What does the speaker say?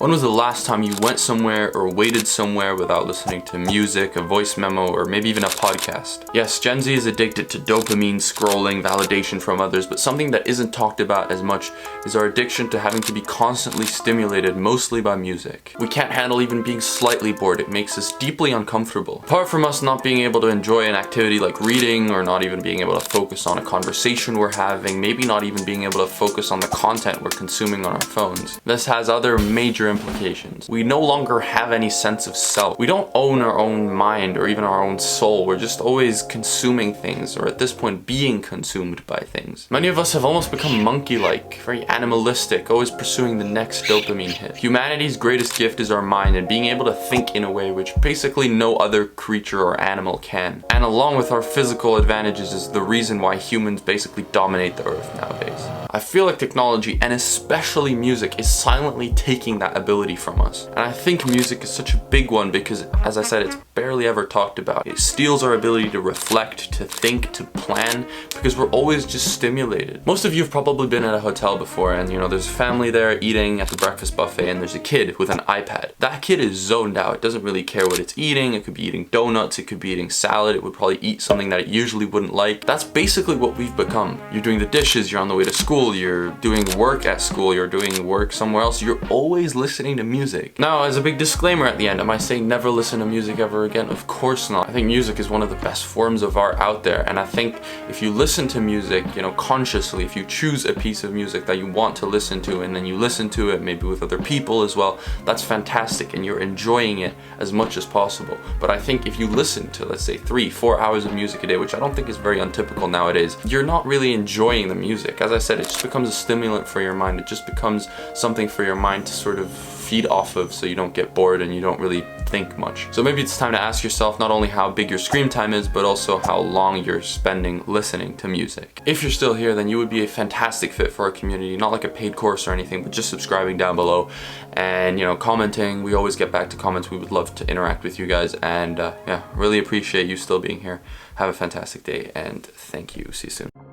When was the last time you went somewhere or waited somewhere without listening to music, a voice memo, or maybe even a podcast? Yes, Gen Z is addicted to dopamine, scrolling, validation from others, but something that isn't talked about as much is our addiction to having to be constantly stimulated, mostly by music. We can't handle even being slightly bored. It makes us deeply uncomfortable. Apart from us not being able to enjoy an activity like reading, or not even being able to focus on a conversation we're having, maybe not even being able to focus on the content we're consuming on our phones. This has other major implications. We no longer have any sense of self. We don't own our own mind or even our own soul. We're just always consuming things, or at this point being consumed by things. Many of us have almost become monkey-like, very animalistic, always pursuing the next dopamine hit. Humanity's greatest gift is our mind and being able to think in a way which basically no other creature or animal can. And along with our physical advantages is the reason why humans basically dominate the earth nowadays. I feel like technology, and especially music, is silently taking that ability from us. And I think music is such a big one because, as I said, it's barely ever talked about. It steals our ability to reflect, to think, to plan, because we're always just stimulated. Most of you have probably been at a hotel before, and there's a family there eating at the breakfast buffet, and there's a kid with an iPad. That kid is zoned out. It doesn't really care what it's eating. It could be eating donuts, it could be eating salad, it would probably eat something that it usually wouldn't like. That's basically what we've become. You're doing the dishes, you're on the way to school, you're doing work at school, you're doing work somewhere else, you're always listening to music. Now, as a big disclaimer at the end, am I saying never listen to music ever again? Of course not. I think music is one of the best forms of art out there, and I think if you listen to music, consciously, if you choose a piece of music that you want to listen to, and then you listen to it maybe with other people as well, that's fantastic, and you're enjoying it as much as possible. But I think if you listen to, let's say, 3-4 hours of music a day, which I don't think is very untypical nowadays, you're not really enjoying the music. As I said, it just becomes a stimulant for your mind. It just becomes something for your mind to sort of feed off of, so you don't get bored and you don't really think much. So maybe it's time to ask yourself not only how big your screen time is, but also how long you're spending listening to music. If you're still here, then you would be a fantastic fit for our community, not like a paid course or anything, but just subscribing down below and commenting. We always get back to comments. We would love to interact with you guys, and yeah, really appreciate you still being here. Have a fantastic day, and thank you. See you soon.